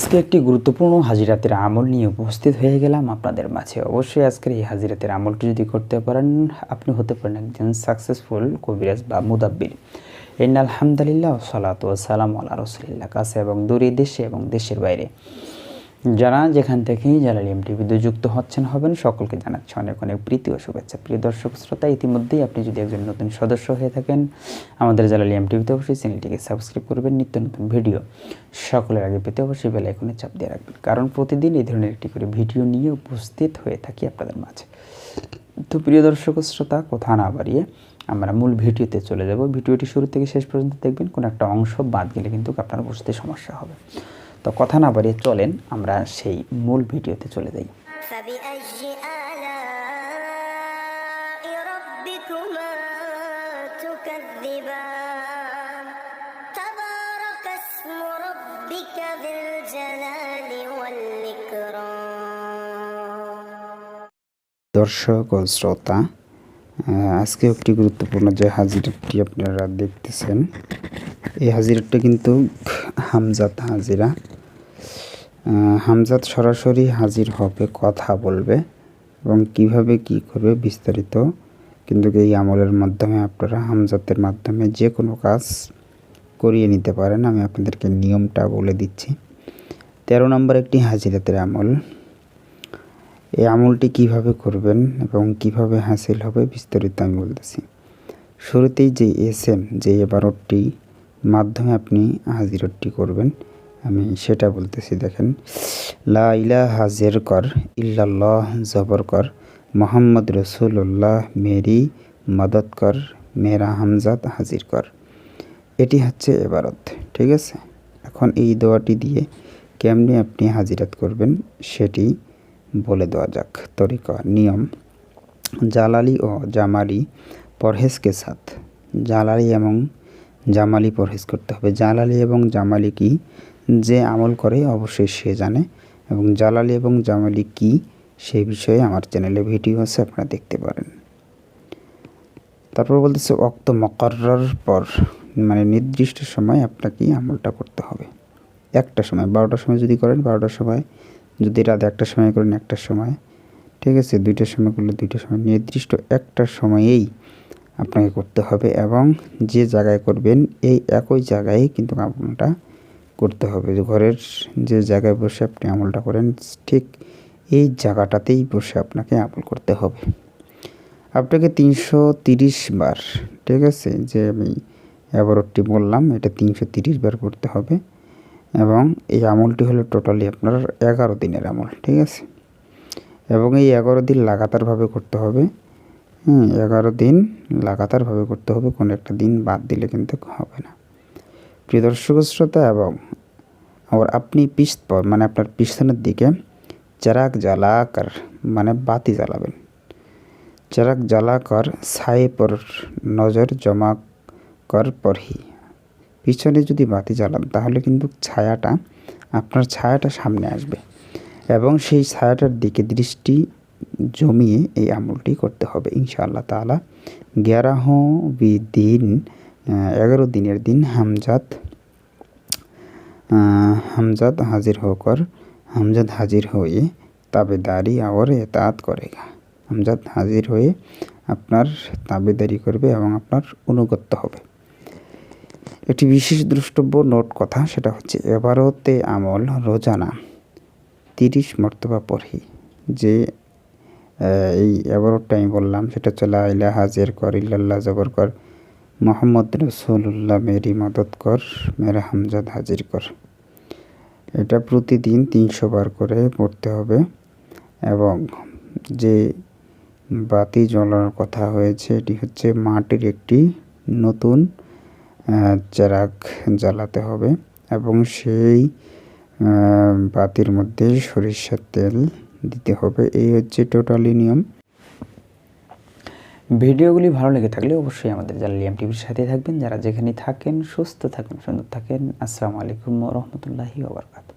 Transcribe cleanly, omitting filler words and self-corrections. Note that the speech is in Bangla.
আজকে একটি গুরুত্বপূর্ণ হাজিরাতের আমল নিয়ে উপস্থিত হয়ে গেলাম আপনাদের মাঝে। অবশ্যই আজকের এই হাজিরাতের আমলটি যদি করতে পারেন, আপনি হতে পারেন একজন সাকসেসফুল কবিরাজ বা মুদাব্বির। ইন্নাল হামদুলিল্লাহ ওয়া সালাতু ওয়া সালামু আলা রাসূলিল্লাহ। কাছে এবং দূরে, দেশে এবং দেশের বাইরে যারা যেখান থেকেই জালালিয়াম টিভিতে যুক্ত হবেন সকলকে জানাচ্ছি অনেক অনেক প্রীতি ও শুভেচ্ছা। প্রিয় দর্শক শ্রোতা, ইতিমধ্যেই আপনি যদি একজন নতুন সদস্য হয়ে থাকেন আমাদের জালালিয়াম টিভিতে, অবশ্যই চ্যানেলটিকে সাবস্ক্রাইব করবেন। নিত্য নতুন ভিডিও সকলের আগে পেতে অবশ্যই বেল আইকনে চাপ দিয়ে রাখবেন, কারণ প্রতিদিন এই ধরনের একটি করে ভিডিও নিয়ে উপস্থিত হয়ে থাকি আপনাদের মাঝে। তো প্রিয় দর্শক শ্রোতা, কথা না বাড়িয়ে আমরা মূল ভিডিওতে চলে যাব। ভিডিওটি শুরু থেকে শেষ পর্যন্ত দেখবেন, কোনো একটা অংশ বাদ গেলে কিন্তু আপনার বুঝতে সমস্যা হবে। তো কথা না বাড়িয়ে চলেন আমরা সেই মূল ভিডিওতে চলে যাই। দর্শক ও শ্রোতা, আজকে একটি গুরুত্বপূর্ণ যে হাজিরাটি আপনারা দেখতেছেন, এই হাজিরাটা কিন্তু হামজাত হাজিরা। হামজাত সরাসরি হাজির হবে, কথা বলবে এবং কিভাবে কি করবে বিস্তারিত কিন্তু এই আমলের মাধ্যমে আপনারা হামজাতের মাধ্যমে যে কোনো কাজ করিয়ে নিতে পারেন। আমি আপনাদেরকে নিয়মটা বলে দিচ্ছি। 13 নম্বর একটি হাজিরাতের আমল। এই আমলটি কিভাবে করবেন এবং কিভাবে হাসিল হবে বিস্তারিত আমি বলতেছি। শুরুতেই যে এসএম যে এবারটি মাধ্যমে আপনি হাজিরটি করবেন, আমি সেটা বলতেছি। দেখেন, লা ইলাহা জের কর, ইল্লাল্লাহ জবর কর, মোহাম্মদ রসুল্লাহ মেরি মদত কর, মেরা হামজাত হাজির কর। এটি হচ্ছে এবারত, ঠিক আছে। এখন এই দোয়াটি দিয়ে কেমনি আপনি হাজিরাত করবেন সেটি বলে দেওয়া যাক। তরিকা, নিয়ম, জালালি ও জামালি পরহেজকে সাথ। জালালি এবং জামালি পরহেজ করতে হবে। জালালি এবং জামালি কি, যে আমল করে অবশ্যই সে জানে, এবং জালালি এবং জামালি কি সেই বিষয়ে আমার চ্যানেলে ভিডিও আছে, আপনারা দেখতে পারেন। তারপর বলতেছে ওয়াক্ত মুকাররর পর, মানে নির্দিষ্ট সময় আপনাকে আমলটা করতে হবে। একটা সময় 12টার সময় যদি করেন 12টার সময়, যদি রাত 1টার সময় করেন 1টার সময়, ঠিক আছে। 2টার সময় করলে 2টার সময়, নির্দিষ্ট একটা সময়েই আপনাকে করতে হবে এবং যে জায়গায় করবেন এই একই জায়গায় কিন্তু আমলটা করতে হবে। ঘরের যে জায়গায় বসে আপনি আমলটা করেন ঠিক এই জায়গাটাতেই বসে আপনাকে আমল করতে হবে। আপনাকে 330 বার, ঠিক আছে, যে আমি এবারটি বললাম এটা 330 বার করতে হবে এবং এই আমলটি হলো টোটালি আপনার 11 দিনের আমল, ঠিক আছে। এবং এই 11 দিন লাগাতারভাবে করতে হবে। 11 দিন লাগাতারভাবে করতে হবে, কোনো একটা দিন বাদ দিলে কিন্তু হবে না। প্রিয় দর্শক শ্রোতা, এবং আবার আপনি মানে আপনার পিছনের দিকে চেরাগ জ্বালাকার, মানে বাতি জ্বালাবেন। চেরাগ জ্বালাকর ছায়ে পর নজর জমা কর পরহি। পিছনে যদি বাতি জ্বালান তাহলে কিন্তু আপনার ছায়াটা সামনে আসবে এবং সেই ছায়াটার দিকে দৃষ্টি জমিয়ে এই আমলটি করতে হবে ইনশাআল্লাহ তাআলা। 11 দিনের দিন হামজাত হাজির হোকর, হামজাদ হাজির হয়ে তাবেদারি আর এতাআত করেগা। হামজাদ হাজির হয়ে আপনার তাবেদারি করবে এবং আপনার অনুগত্য হবে। একটি বিশেষ দ্রষ্টব্য নোট কথা, সেটা হচ্ছে এবারতে আমল রোজানা 30 মর্তবা পড়ি। যে এই এবারটা আমি বললাম সেটা হচ্ছে লা ইলাহা জের কর, ইল্লাল্লাহ জবর কর, মোহাম্মদ রসুল্লাহ মেরি মদত কর, মেরা হামজাদ হাজির কর। এটা প্রতিদিন 300 বার করে পড়তে হবে এবং যে বাতি জ্বালানোর কথা হয়েছে এটি হচ্ছে মাটির একটি নতুন চেরাগ জ্বালাতে হবে এবং সেই বাতির মধ্যে সরিষার তেল দিতে হবে। এই হচ্ছে টোটালি নিয়ম। ভিডিওগুলি ভালো লেগে থাকলে অবশ্যই আমাদের জালালিয়াম টিভির সাথে থাকবেন। যারা যেখানে থাকেন সুস্থ থাকেন, সুন্দর থাকেন। আসসালামু আলাইকুম ওয়া রাহমাতুল্লাহি ওয়া বারাকাতুহু।